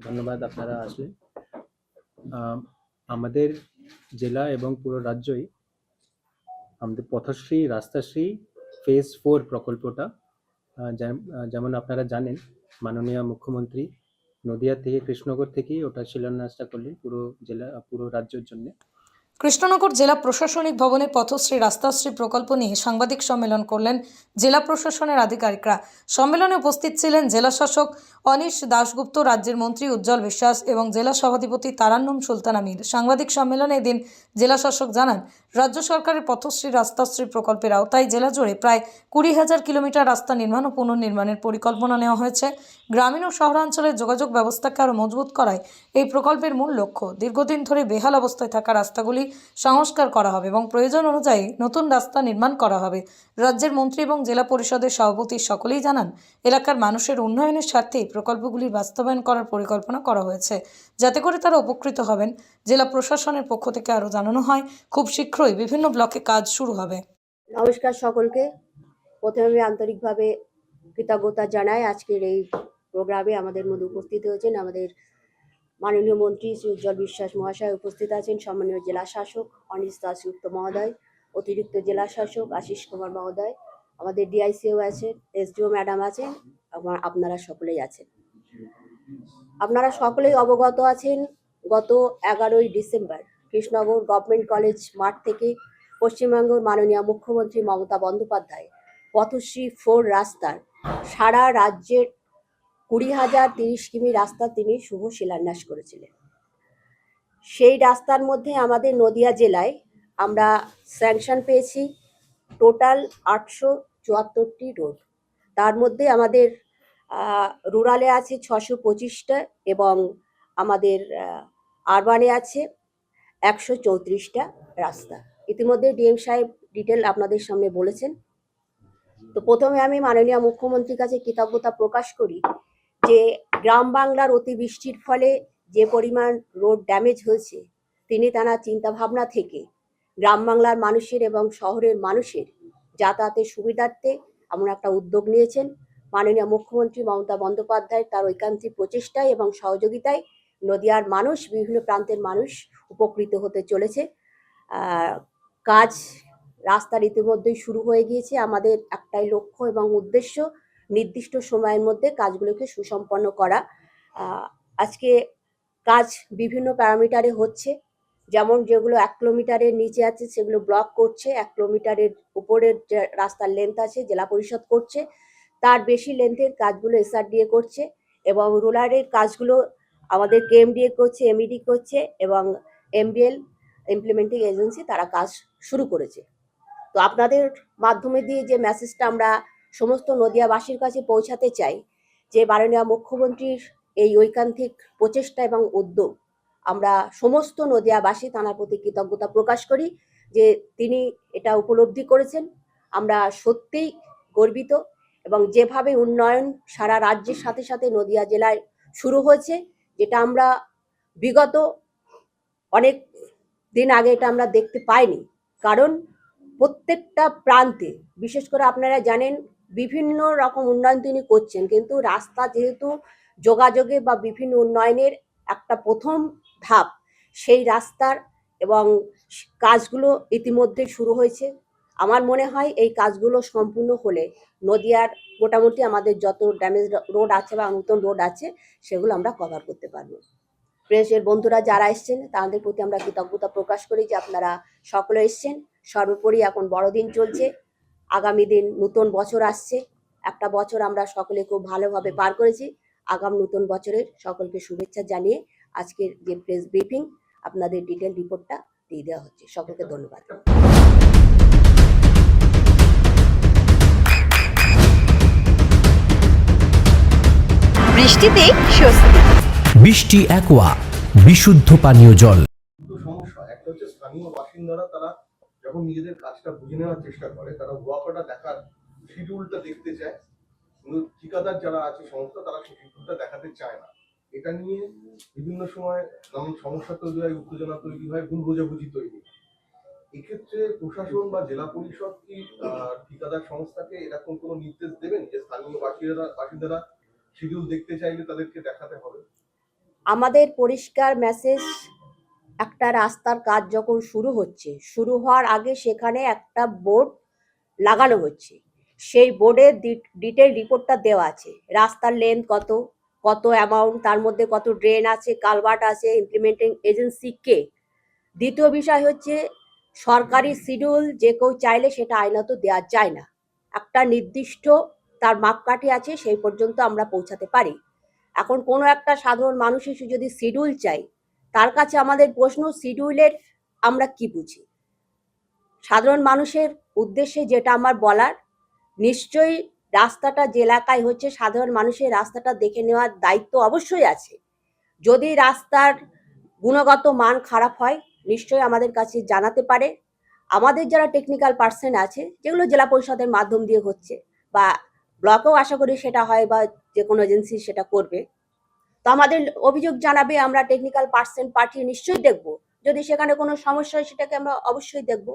ধন্যবাদ আপনারা আসলেন। আমাদের জেলা এবং পুরো রাজ্যই আমাদের পথশ্রী রাস্তাশ্রী ফেজ 4 প্রকল্পটা যেমন আপনারা জানেন, মাননীয় মুখ্যমন্ত্রী নদিয়া থেকে কৃষ্ণনগর থেকেই ওটা শিলান্যাসটা করলেন পুরো রাজ্যের জন্য। কৃষ্ণনগর জেলা প্রশাসনিক ভবনে পথশ্রী রাস্তাশ্রী প্রকল্প নিয়ে সাংবাদিক সম্মেলন করলেন জেলা প্রশাসনের আধিকারিকরা। সম্মেলনে উপস্থিত ছিলেন জেলা শাসক অনিশ দাশগুপ্ত, রাজ্যের মন্ত্রী উজ্জ্বল বিশ্বাস এবং জেলা সভাধিপতি তারান্নুম সুলতান আমির। সাংবাদিক সম্মেলনে এদিন জেলা শাসক জানান, রাজ্য সরকারের পথশ্রী রাস্তাশ্রী প্রকল্পের আওতায় জেলা জুড়ে প্রায় 20,000 কিলোমিটার রাস্তা নির্মাণ ও পুনর্নির্মাণের পরিকল্পনা নেওয়া হয়েছে। গ্রামীণ ও শহরাঞ্চলের যোগাযোগ ব্যবস্থাকে আরও মজবুত করায় এই প্রকল্পের মূল লক্ষ্য। দীর্ঘদিন ধরে বেহাল অবস্থায় থাকা রাস্তাগুলি সংস্কার করা হবে এবং প্রয়োজন অনুযায়ী নতুন রাস্তা নির্মাণ করা হবে। রাজ্যের মন্ত্রী এবং জেলা পরিষদের সভাপতি সকলেই জানান, এলাকার মানুষের উন্নয়নের স্বার্থে প্রকল্পগুলির বাস্তবায়ন করার পরিকল্পনা করা হয়েছে, যাতে করে তারা উপকৃত হবেন। জেলা প্রশাসনের পক্ষ থেকে আরও জানানো হয়, খুব শীঘ্রই বিভিন্ন ব্লকে কাজ শুরু হবে। নমস্কার সকলকে। প্রথমে আমি আন্তরিকভাবে কৃতজ্ঞতা জানাই আজকের এই প্রোগ্রামে আমাদের মধ্যে উপস্থিত হয়েছেন আমাদের মাননীয় মন্ত্রী শ্রী উজ্জ্বল বিশ্বাস মহাশয়, উপস্থিত আছেন সম্মানীয় জেলা শাসক অনিশ দাশগুপ্ত মহোদয়, অতিরিক্ত জেলা শাসক আশিস কুমার মহোদয়, আমাদের ডিআইসিও আছেন, এসডিও ম্যাডাম আছেন, আপনারা সকলেই আছেন। আপনারা সকলেই অবগত আছেন, গত 11ই ডিসেম্বর কৃষ্ণনগর গভর্নমেন্ট কলেজ মাঠ থেকে পশ্চিমবঙ্গের মাননীয় মুখ্যমন্ত্রী মমতা বন্দ্যোপাধ্যায় পথশ্রী 4 রাস্তার সারা রাজ্যের 20,030 কিমি রাস্তা তিনি শুভ শিলান্যাস করেছিলেন। সেই রাস্তার মধ্যে আমাদের নদিয়া জেলায় আমরা স্যাংশন পেয়েছি টোটাল 874টি রোড। তার মধ্যে আমাদের রুরালে আছে 625টা এবং আমাদের আরবানে আছে 134টা রাস্তা। ইতিমধ্যে ডিএম সাহেব ডিটেল আপনাদের সামনে বলেছেন। তো প্রথমে আমি মাননীয় মুখ্যমন্ত্রীর কাছে কৃতজ্ঞতা প্রকাশ করি যে গ্রাম বাংলার অতিবৃষ্টির ফলে যে পরিমাণ রোড ড্যামেজ হয়েছে, তিনি তার চিন্তাভাবনা থেকে গ্রাম বাংলার মানুষের এবং শহরের মানুষের যাতায়াতের সুবিধার্থে এমন একটা উদ্যোগ নিয়েছেন। মাননীয় মুখ্যমন্ত্রী মমতা বন্দ্যোপাধ্যায় তার ঐকান্তিক প্রচেষ্টায় এবং সহযোগিতায় নদিয়ার মানুষ, বিভিন্ন প্রান্তের মানুষ উপকৃত হতে চলেছে। কাজ রাস্তার ইতিমধ্যেই শুরু হয়ে গিয়েছে। আমাদের একটাই লক্ষ্য এবং উদ্দেশ্য, নির্দিষ্ট সময়ের মধ্যে কাজগুলোকে সুসম্পন্ন করা। আজকে কাজ বিভিন্ন প্যারামিটারে হচ্ছে, যেমন যেগুলো 1 কিলোমিটারের নিচে আছে সেগুলো ব্লক করছে, 1 কিলোমিটারের উপরের যে রাস্তার লেন্থ আছে জেলা পরিষদ করছে, তার বেশি লেন্থের কাজগুলো এসআরডিএ করছে এবং রুরালের কাজগুলো আমাদের কেএমডিএ করছে, এমইডি করছে এবং এমবিএল ইমপ্লিমেন্টিং এজেন্সি তারা কাজ শুরু করেছে। তো আপনাদের মাধ্যমে দিয়ে যে মেসেজটা আমরা সমস্ত নদিয়াবাসীর কাছে পৌঁছাতে চাই, যে মাননীয় মুখ্যমন্ত্রীর এই ঐকান্তিক প্রচেষ্টা এবং উদ্যোগ, আমরা সমস্ত নদিয়াবাসী তাঁর প্রতি কৃতজ্ঞতা প্রকাশ করি যে তিনি এটা উপলব্ধি করেছেন। আমরা সত্যিই গর্বিত এবং যেভাবে উন্নয়ন সারা রাজ্যের সাথে সাথে নদিয়া জেলায় শুরু হয়েছে, যেটা আমরা বিগত অনেক দিন আগে এটা আমরা দেখতে পাইনি। কারণ প্রত্যেকটা প্রান্তে, বিশেষ করে আপনারা জানেন, বিভিন্ন রকম উন্নয়ন তিনি করছেন, কিন্তু রাস্তা যেহেতু যোগাযোগে বা বিভিন্ন উন্নয়নের একটা প্রথম ধাপ, সেই রাস্তার এবং কাজগুলো ইতিমধ্যে শুরু হয়েছে। আমার মনে হয় এই কাজগুলো সম্পূর্ণ হলে নদিয়ার মোটামুটি আমাদের যত ড্যামেজ রোড আছে বা নতুন রোড আছে সেগুলো আমরা কভার করতে পারবো। প্রেসের বন্ধুরা যারা এসছেন তাদের প্রতি আমরা কৃতজ্ঞতা প্রকাশ করি যে আপনারা সকলে এসছেন। সর্বোপরি এখন বড়দিন চলছে, আগামী দিন নতুন বছর আসছে। একটা বছর আমরা সকলে খুব ভালোভাবে পার করেছি। আগাম নতুন বছরের সকলকে শুভেচ্ছা জানিয়ে আজকের যে প্রেস ব্রিফিং আপনাদের ডিটেল রিপোর্টটা দিয়ে দেওয়া হচ্ছে। সকলকে ধন্যবাদ। বৃষ্টিতে স্বস্তি। বৃষ্টি অ্যাকোয়া, বিশুদ্ধ পানীয় জল। সমস্যা একটা হচ্ছে স্থানীয় বাসিন্দারা তারা যখন নিজেদের কাজটা বুঝে নেওয়ার চেষ্টা করে, তারা ওয়াকাটা দেখার শিডিউলটা দেখতে চায়, কিন্তু ঠিকাদার যারা আছে সংস্থা তারা সেই শিডিউলটা দেখাতে চায় না। এটা নিয়ে বিভিন্ন সময় যেমন সমস্যা তৈরি হয়, উত্তেজনা তৈরি হয়, ভুল বোঝাবুঝি তৈরি হয়। এক্ষেত্রে প্রশাসন বা জেলা পরিষদ কি ঠিকাদার সংস্থাকে এরকম কোনো নির্দেশ দেবেন যে স্থানীয় বাসিন্দারা শিডিউল দেখতে চাইলে তাদেরকে দেখাতে হবে? আমাদের পরিষ্কার মেসেজ, একটা রাস্তার কাজ যখন শুরু হচ্ছে, শুরু হওয়ার আগে সেখানে একটা বোর্ড লাগানো হচ্ছে। সেই বোর্ডের ডিটেল রিপোর্টটা দেওয়া আছে, রাস্তার লেন্থ কত, কত অ্যামাউন্ট, তার মধ্যে কত ড্রেন আছে, কালভার্ট আছে, ইমপ্লিমেন্টিং এজেন্সি কে। দ্বিতীয় বিষয় হচ্ছে সরকারি শিডিউল যে কেউ চাইলে সেটা আইনত দেওয়া যায় না, একটা নির্দিষ্ট তার মাপকাঠি আছে, সেই পর্যন্ত আমরা পৌঁছাতে পারি। এখন কোনো একটা সাধারণ মানুষ এসে যদি শিডিউল চাই, তার কাছে আমাদের প্রশ্ন, শিডিউলের আমরা কি বুঝি? সাধারণ মানুষের উদ্দেশ্যে যেটা আমার বলার, নিশ্চয়ই রাস্তাটা যে এলাকায় হচ্ছে সাধারণ মানুষের রাস্তাটা দেখে নেওয়ার দায়িত্ব অবশ্যই আছে। যদি রাস্তার গুণগত মান খারাপ হয় নিশ্চয়ই আমাদের কাছে জানাতে পারে। আমাদের যারা টেকনিক্যাল পার্সন আছে, যেগুলো জেলা পরিষদের মাধ্যম দিয়ে হচ্ছে, বা ব্লকেও আশা করি সেটা হয়, বা যে কোনো এজেন্সি সেটা করবে, তো আমাদের অভিযোগ জানাবে, আমরা টেকনিক্যাল পার্সন পাঠিয়ে নিশ্চয়ই দেখব। যদি সেখানে কোনো সমস্যা হয় সেটাকে আমরা অবশ্যই দেখব।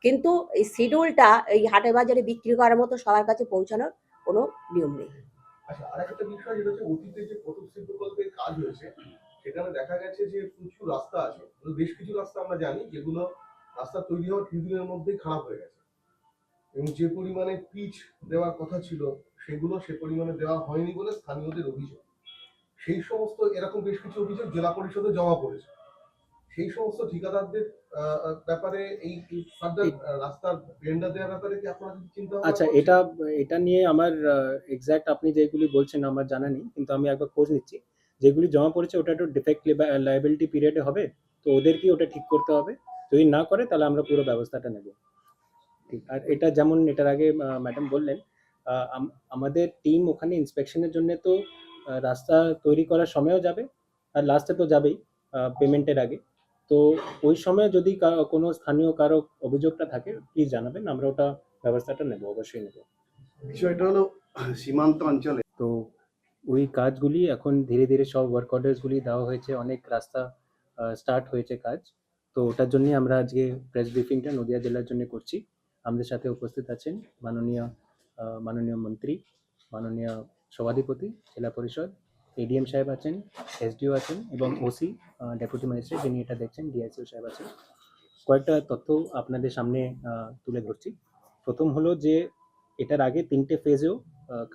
কিন্তু এই শিডিউলটা এই হাটে বাজারে বিক্রি করার মতো সবার কাছে পৌঁছানোর কোনো নিয়ম নেই। আচ্ছা, আরেকটা বিষয় যেটা হচ্ছে অতীতে যে পথশ্রী প্রকল্পের কাজ হয়েছে, সেখানে দেখা গেছে যে প্রচুর রাস্তা আছে, বেশ কিছু রাস্তা আমরা জানি যেগুলো রাস্তা তৈরি হওয়ার কিছুদিনের মধ্যেই খারাপ হয়ে গেছে, এবং যে পরিমাণে পিচ দেওয়ার কথা ছিল সেগুলো সে পরিমাণে দেওয়া হয়নি বলে স্থানীয়দের অভিযোগ। সেই সমস্ত এরকম বেশ কিছু অভিযোগ জেলা পরিষদে জমা পড়েছে। সেই সমস্ত ঠিকাদারদের ব্যাপারে এই ফার্দার রাস্তার টেন্ডার দেওয়ার ব্যাপারে কি আপনারা কিছু চিন্তা ভাবনা আচ্ছা, করছেন? এটা নিয়ে আমার এক্সাক্ট আপনি যেগুলি বলছেন আমার জানা নেই, কিন্তু আমি একবার খোঁজ নিচ্ছি। যেগুলি জমা পড়েছে ওটা একটু ডিফেক্ট লায়াবিলিটি পিরিয়ডে হবে, তো ওদেরকে ওটা ঠিক করতে হবে। যদি না করে তাহলে আমরা পুরো ব্যবস্থাটা নেব। ঠিক, আর এটা যেমন এটার আগে ম্যাডাম বললেন, আমাদের টিম ওখানে ইন্সপেকশনের জন্য তো রাস্তা তৈরি করার সময়ও যাবে, আর লাস্টে তো যাবেই পেমেন্টের আগে। তো ওই সময় যদি কোনো স্থানীয় কারো অভিযোগটা থাকে প্লিজ জানাবেন, আমরা ওটা ব্যবস্থাটা নেব, অবশ্যই নেব। বিষয়টা হলো সীমান্ত অঞ্চলে তো ওই কাজগুলি এখন ধীরে ধীরে সব ওয়ার্ক অর্ডার্সগুলি দেওয়া হয়েছে, অনেক রাস্তা স্টার্ট হয়েছে কাজ। তো ওটার জন্যই আমরা আজকে প্রেস ব্রিফিংটা নদিয়া জেলার জন্য করছি। আমাদের সাথে উপস্থিত আছেন মাননীয় মন্ত্রী, মাননীয় সভাধিপতি জেলা পরিষদ, এডিএম সাহেব আছেন, এসডিও আছেন, এবং ওসি ডেপুটি ম্যাজিস্ট্রেট যিনি এটা দেখছেন, ডিআইসিও সাহেব আছেন। কয়েকটা তথ্য আপনাদের সামনে তুলে ধরছি। প্রথম হলো যে এটার আগে 3টে ফেজেও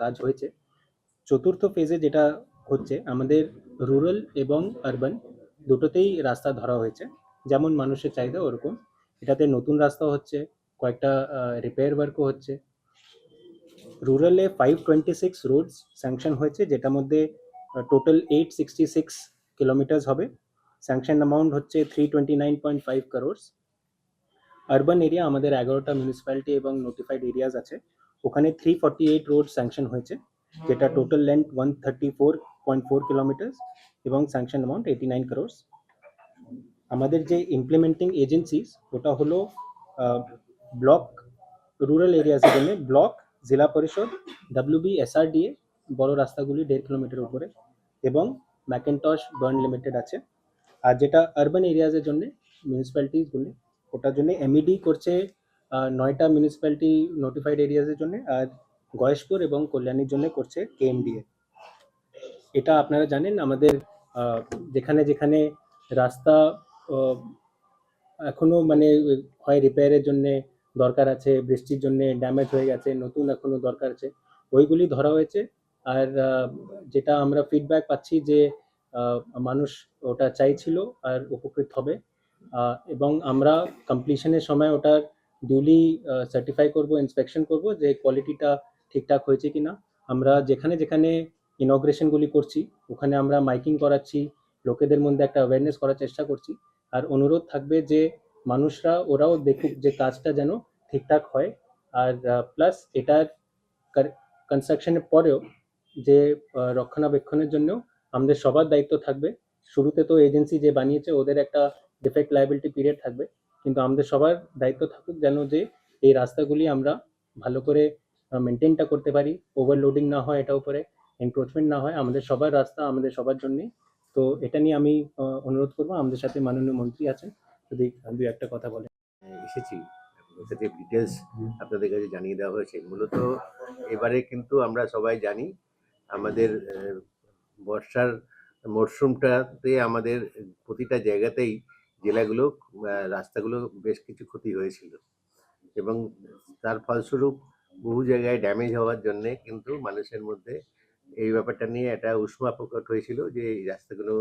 কাজ হয়েছে। চতুর্থ ফেজে যেটা হচ্ছে, আমাদের রুরাল এবং আরবান দুটোতেই রাস্তা ধরা হয়েছে, যেমন মানুষের চাহিদা ওরকম। এটাতে নতুন রাস্তা হচ্ছে, কয়েকটা রিপেয়ার ওয়ার্কও হচ্ছে। রুরালে 526 রোডস স্যাংশন হয়েছে, যেটার মধ্যে টোটাল 866 কিলোমিটার্স হবে। স্যাংশন অ্যামাউন্ট হচ্ছে 329.5 crores। আরবান এরিয়া আমাদের 11টা মিউনিসিপ্যালিটি এবং নোটিফাইড এরিয়াজ আছে, ওখানে 348 রোড স্যাংশন হয়েছে, যেটা টোটাল লেন্থ 134.4 কিলোমিটার্স এবং স্যাংশন অ্যামাউন্ট 89 crores। আমাদের যে ইমপ্লিমেন্টিং এজেন্সিস, ওটা হলো ব্লক, রুরাল এরিয়াজের জন্য ব্লক, জেলা পরিষদ, ডাব্লিউবি, এসআরডিএ, বড় রাস্তাগুলি 1.5 কিলোমিটার উপরে, এবং ম্যাকেনটশ বার্ন লিমিটেড আছে। আর যেটা আরবান এরিয়াজের জন্য মিউনিসিপ্যালিটিসগুলি, ওটার জন্য এমইডি করছে 9টা মিউনিসিপ্যালিটি নোটিফাইড এরিয়াজের জন্য, আর গয়েশপুর এবং কল্যাণীর জন্য করছে কেএমডিএ। এটা আপনারা জানেন, আমাদের যেখানে যেখানে রাস্তা এখনো মানে হয় রিপেয়ারের জন্য দরকার আছে, বৃষ্টির জন্য ড্যামেজ হয়ে গেছে, নতুন এখনো দরকার আছে, ওইগুলি ধরা হয়েছে। আর যেটা আমরা ফিডব্যাক পাচ্ছি যে মানুষ ওটা চাইছিল আর উপকৃত হবে, এবং আমরা কমপ্লিশনের সময় ওটার ডিউলি সার্টিফাই করব, ইন্সপেকশন করব যে কোয়ালিটিটা ঠিকঠাক হয়েছে কিনা। আমরা যেখানে যেখানে ইনগ্রেশনগুলি করছি ওখানে আমরা মাইকিং করাচ্ছি, লোকেদের মধ্যে একটা অ্যাওয়ারনেস করার চেষ্টা করছি। আর অনুরোধ থাকবে যে মানুষরা ওরাও দেখুক যে কাজটা যেন ঠিকঠাক হয়। আর প্লাস এটার কনস্ট্রাকশনের পরেও যে রক্ষণাবেক্ষণের জন্য আমাদের সবার দায়িত্ব থাকবে। শুরুতে তো এজেন্সি যে বানিয়েছে ওদের একটা ডিফেক্ট লায়াবিলিটি পিরিয়ড থাকবে, কিন্তু আমাদের সবার দায়িত্ব থাকুক যেন যে এই রাস্তাগুলি আমরা ভালো করে মেনটেনটা করতে পারি, ওভারলোডিং না হয়, এটা উপরে এনক্রোচমেন্ট না হয়, আমাদের সবার রাস্তা আমাদের সবার জন্যে। তো এটা নিয়ে আমি অনুরোধ করবো, আমাদের সাথে মাননীয় মন্ত্রী আছেন, যদি দু একটা কথা বলেন। এসেছি, সাথে ডিটেলস আপনাদের কাছে জানিয়ে দেওয়া হয়েছে। মূলত এবারে কিন্তু আমরা সবাই জানি আমাদের বর্ষার মরশুমটাতে আমাদের প্রতিটা জায়গাতেই জেলাগুলো রাস্তাগুলো বেশ কিছু ক্ষতি হয়েছিল এবং তার ফলস্বরূপ বহু জায়গায় ড্যামেজ হওয়ার জন্য কিন্তু মানুষের মধ্যে এই ব্যাপারটা নিয়ে একটা উষ্মা প্রকট হয়েছিল যে এই রাস্তাগুলো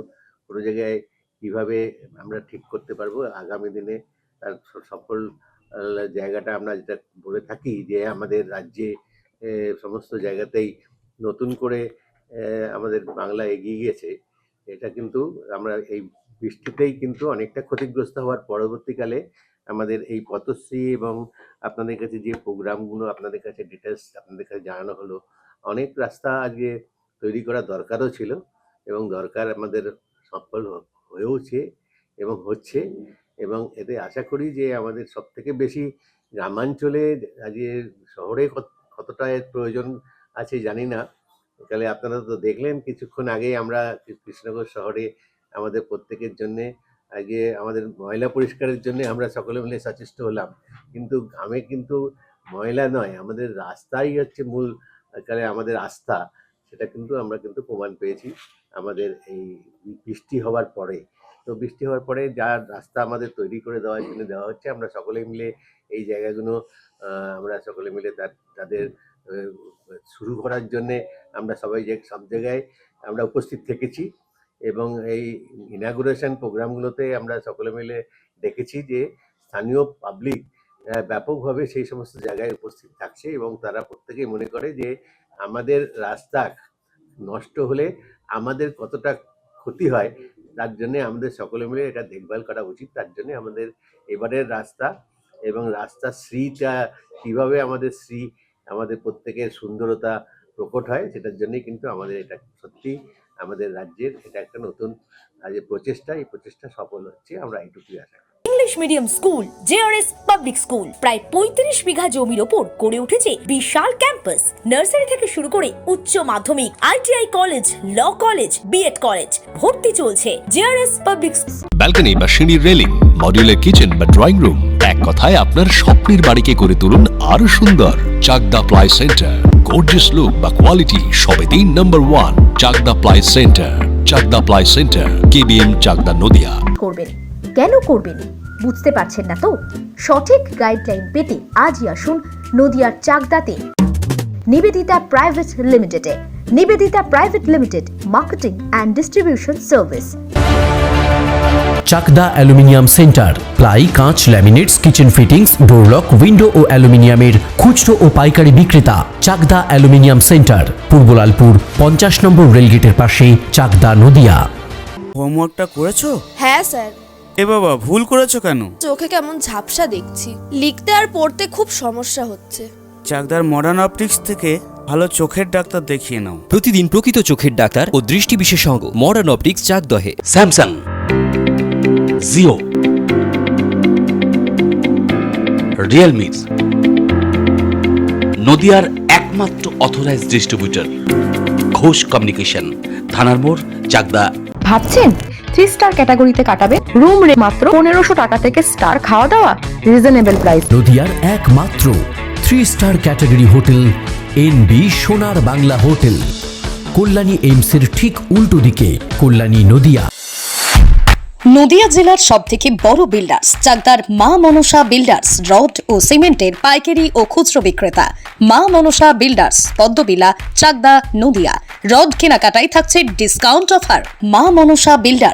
কোনো জায়গায় কিভাবে আমরা ঠিক করতে পারবো আগামী দিনে। তার সফল জায়গাটা আমরা যেটা বলে থাকি যে আমাদের রাজ্যে সমস্ত জায়গাতেই নতুন করে আমাদের বাংলা এগিয়ে গেছে, এটা কিন্তু আমরা এই বৃষ্টিতেই কিন্তু অনেকটা ক্ষতিগ্রস্ত হওয়ার পরবর্তীকালে আমাদের এই পথশ্রী এবং আপনাদের কাছে যে প্রোগ্রামগুলো আপনাদের কাছে ডিটেলস আপনাদের কাছে জানানো হলো, অনেক রাস্তা আজকে তৈরি করা দরকারও ছিল এবং দরকার আমাদের সফল হয়েওছে এবং হচ্ছে। এবং এতে আশা করি যে আমাদের সব থেকে বেশি গ্রামাঞ্চলে আজকে শহরে কতটা এর প্রয়োজন আছে জানি না। তাহলে আপনারা তো দেখলেন কিছুক্ষণ আগেই আমরা কৃষ্ণনগর শহরে আমাদের প্রত্যেকের জন্যে আজকে আমাদের ময়লা পরিষ্কারের জন্য আমরা সকলে মিলে সচেষ্ট হলাম, কিন্তু গ্রামে কিন্তু ময়লা নয়, আমাদের রাস্তাই হচ্ছে মূল কারণে আমাদের আস্থা। সেটা কিন্তু আমরা কিন্তু প্রমাণ পেয়েছি আমাদের এই বৃষ্টি হওয়ার পরে। তো বৃষ্টি হওয়ার পরে যা রাস্তা আমাদের তৈরি করে দেওয়ার জন্য দেওয়া হচ্ছে, আমরা সকলে মিলে এই জায়গাগুলো আমরা সকলে মিলে তাদের শুরু করার জন্যে আমরা সবাই সব জায়গায় আমরা উপস্থিত থেকেছি এবং এই ইনাগুরেশন প্রোগ্রামগুলোতে আমরা সকলে মিলে দেখেছি যে স্থানীয় পাবলিক ব্যাপকভাবে সেই সমস্ত জায়গায় উপস্থিত থাকছে এবং তারা প্রত্যেকেই মনে করে যে আমাদের রাস্তা নষ্ট হলে আমাদের কতটা ক্ষতি হয়, তার জন্য আমাদের সকলে মিলে এটা দেখভাল করা উচিত। তার জন্য আমাদের এবারের রাস্তা এবং রাস্তার শ্রীটা কীভাবে আমাদের প্রত্যেকের সুন্দরতা প্রকট হয়, সেটার জন্যই কিন্তু আমাদের এটা সত্যি আমাদের রাজ্যের এটা একটা নতুন যে প্রচেষ্টা, এই প্রচেষ্টা সফল হচ্ছে, আমরা এইটুকুই আশা করি। English medium school JRS public school প্রায় ৩৫ বিঘা জমির ওপর গড়ে উঠেছে বিশাল ক্যাম্পাস। নার্সারি থেকে শুরু করে উচ্চ মাধ্যমিক, ITI college, law college, BEd college, ভর্তি চলছে জেআরএস পাবলিক। ব্যালকনি বা সিঁড়ির রেলিং, মডিউলার কিচেন বা ড্রয়িং রুম, এক কথায় আপনার স্বপ্নের বাড়িকে করে তুলুন আরো সুন্দর। Chakdah ply centre, gorgeous look বা কোয়ালিটি সবে ৩ number 1 Chakdah ply centre. Chakdah ply centre, KBM, Chakdah, Nadia. করবেন কেন করবেন বুঝতে পারছেন না তো? সঠিক গাইডলাইন পেতে আজই আসুন নদিয়ার চাকদাতে নিবেদিতা প্রাইভেট লিমিটেডে। Nivedita private limited, marketing and distribution service. Chakdaha aluminium centre, ply, কাঁচ, laminates, kitchen fittings, door lock, window ও অ্যালুমিনিয়ামের খুচরো ও পাইকারি বিক্রেতা। Chakdaha aluminium centre, Purbalalpur 50 number রেলগেটের পাশে, চাকদা, নদিয়া। হোমওয়ার্কটা করেছো? হ্যাঁ স্যার। এ বাবা, ভুল করেছো কেন? চোখে কেমন ঝাপসা দেখছি, লিখতে আর পড়তে খুব সমস্যা হচ্ছে। চাকদার মডার্ন অপটিক্স থেকে ভালো চোখের ডাক্তার দেখিয়ে নাও। প্রতিদিন প্রকৃত চোখের ডাক্তার ও দৃষ্টি বিশেষজ্ঞ মডার্ন অপটিক্স, চাকদহে। স্যামসাং, জিও, রিয়েলমি, নদিয়ার একমাত্র অথরাইজড ডিস্ট্রিবিউটর ঘোষ কমিউনিকেশন, থানার মোড়, চাকদা। ভাবছেন 3 স্টার ক্যাটাগরিতে কাটাবেন? রুম রে মাত্র 1500 টাকা থেকে স্টার, খাওয়া দাওয়া রিজনেবল প্রাইস। নদিয়ার একমাত্র 3 স্টার ক্যাটাগরি হোটেল এনবি সোনার বাংলা হোটেল, কল্যাণী এইমসের ঠিক উল্টো দিকে, কল্যাণী, নদিয়া। নদিয়া জেলার সবথেকে বড় বিল্ডার্স চাকদার মা মনসা বিল্ডার্স, রড ও সিমেন্টের পাইকারি ও খুচরো বিক্রেতা। মা মনসা বিল্ডার্স, পদ্মবিলা, চাকদা, নদিয়া। রড কেনাকাটায় থাকছে ডিসকাউন্ট অফার। মা মনসা বিল্ডার্স,